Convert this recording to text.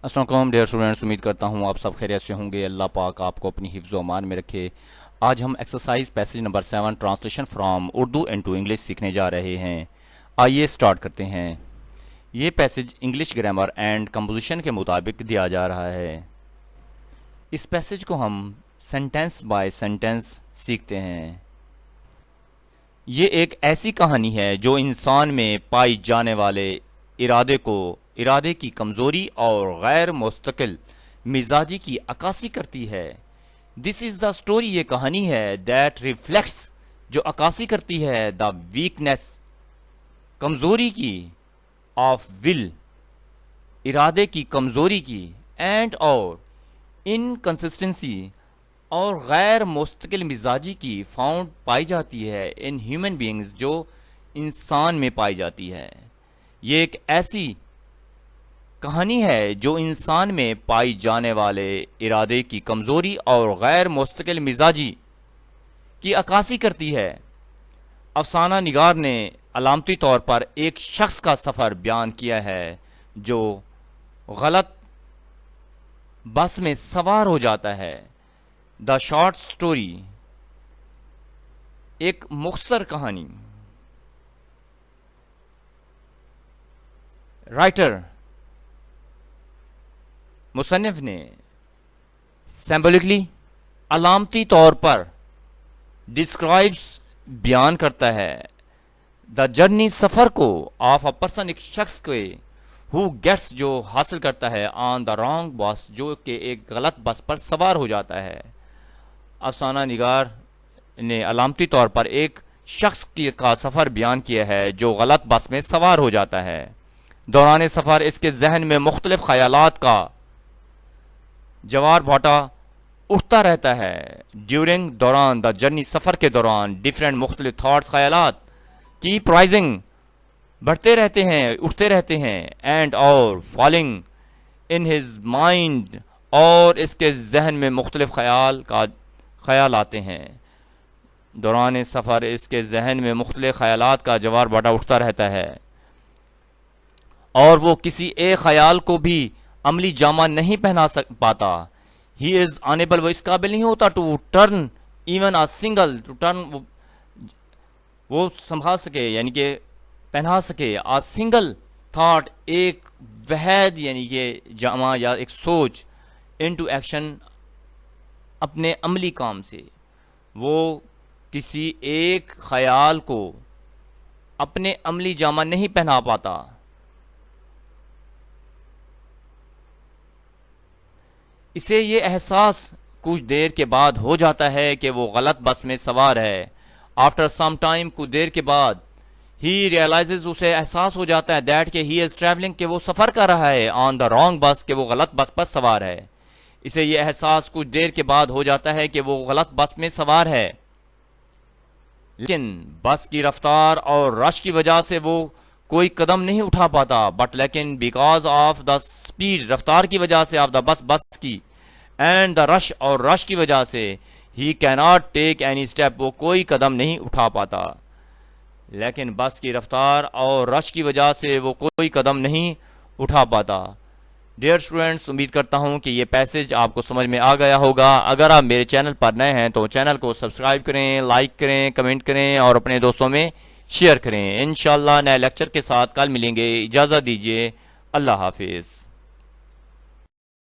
السلام علیکم dear students, امید کرتا ہوں آپ سب خیریت سے ہوں گے۔ اللہ پاک آپ کو اپنی حفظ و امان میں رکھے۔ آج ہم exercise passage number 7 translation from Urdu into English سیکھنے جا رہے ہیں۔ آئیے سٹارٹ کرتے ہیں۔ یہ passage English grammar and composition کے مطابق دیا جا رہا ہے۔ اس پیسج کو ہم سینٹینس بائی سینٹینس سیکھتے ہیں۔ یہ ایک ایسی کہانی ہے جو انسان میں پائی جانے والے ارادے کی کمزوری اور غیر مستقل مزاجی کی عکاسی کرتی ہے۔ دس از دا اسٹوری، یہ کہانی ہے دیٹ ریفلیکٹس، جو عکاسی کرتی ہے دا ویکنیس، کمزوری کی، آف ول، ارادے کی کمزوری کی، اینڈ اور انکنسسٹنسی اور غیر مستقل مزاجی کی فاؤنڈ پائی جاتی ہے ان ہیومن بینگز، جو انسان میں پائی جاتی ہے۔ یہ ایک ایسی کہانی ہے جو انسان میں پائی جانے والے ارادے کی کمزوری اور غیر مستقل مزاجی کی عکاسی کرتی ہے۔ افسانہ نگار نے علامتی طور پر ایک شخص کا سفر بیان کیا ہے جو غلط بس میں سوار ہو جاتا ہے۔ دا شارٹ سٹوری، ایک مختصر کہانی۔ رائٹر، مصنف نے سمبولکلی، علامتی طور پر، ڈسکرائبس، بیان کرتا ہے، دا جرنی، سفر کو، آف اے پرسن، ایک شخص کے، ہو گیٹس، جو حاصل کرتا ہے، آن دا رانگ بس، جو کہ ایک غلط بس پر سوار ہو جاتا ہے۔ افسانہ نگار نے علامتی طور پر ایک شخص کا سفر بیان کیا ہے جو غلط بس میں سوار ہو جاتا ہے۔ دوران سفر اس کے ذہن میں مختلف خیالات کا جوار بھاٹا اٹھتا رہتا ہے۔ ڈیورنگ، دوران، دا جرنی، سفر کے دوران، ڈفرینٹ، مختلف، تھاٹس، خیالات، کیپ رائزنگ، بڑھتے رہتے ہیں، اٹھتے رہتے ہیں، اینڈ اور فالنگ ان ہز مائنڈ، اور اس کے ذہن میں مختلف خیال آتے ہیں۔ دوران سفر اس کے ذہن میں مختلف خیالات کا جوار بھاٹا اٹھتا رہتا ہے اور وہ کسی ایک خیال کو بھی عملی جامہ نہیں پہنا پاتا۔ ہی از انیبل، وہ اس قابل نہیں ہوتا، to turn even a single, to turn, وہ سنبھال سکے، یعنی کہ پہنا سکے، اے سنگل تھاٹ، ایک وحید، یعنی کہ جامہ یا ایک سوچ، انٹو ایکشن، اپنے عملی کام سے۔ وہ کسی ایک خیال کو اپنے عملی جامہ نہیں پہنا پاتا۔ اسے یہ احساس کچھ دیر کے بعد ہو جاتا ہے کہ وہ غلط بس میں سوار ہے۔ آفٹر سم ٹائم، کچھ دیر کے بعد، ہی ریئلائزز، اسے احساس ہو جاتا ہے، دیٹ کہ ہی از ٹریولنگ، کہ وہ سفر کر رہا ہے، آن دا رانگ بس، کہ وہ غلط بس پر سوار ہے۔ اسے یہ احساس کچھ دیر کے بعد ہو جاتا ہے کہ وہ غلط بس میں سوار ہے، لیکن بس کی رفتار اور رش کی وجہ سے وہ کوئی قدم نہیں اٹھا پاتا۔ بٹ لیکن بیکاز آف دا اسپیڈ، رفتار کی وجہ سے، آف دا بس کی، اینڈ دا رش، اور رش کی وجہ سے، ہی کیناٹ ٹیک اینی اسٹیپ، وہ کوئی قدم نہیں اٹھا پاتا۔ لیکن بس کی رفتار اور رش کی وجہ سے وہ کوئی قدم نہیں اٹھا پاتا۔ ڈیئر اسٹوڈنٹس، امید کرتا ہوں کہ یہ پیسج آپ کو سمجھ میں آ گیا ہوگا۔ اگر آپ میرے چینل پر نئے ہیں تو چینل کو سبسکرائب کریں، لائک کریں، کمنٹ کریں اور اپنے دوستوں میں شیئر کریں۔ انشاءاللہ نئے لیکچر کے ساتھ کل ملیں گے۔ اجازت دیجیے، اللہ حافظ۔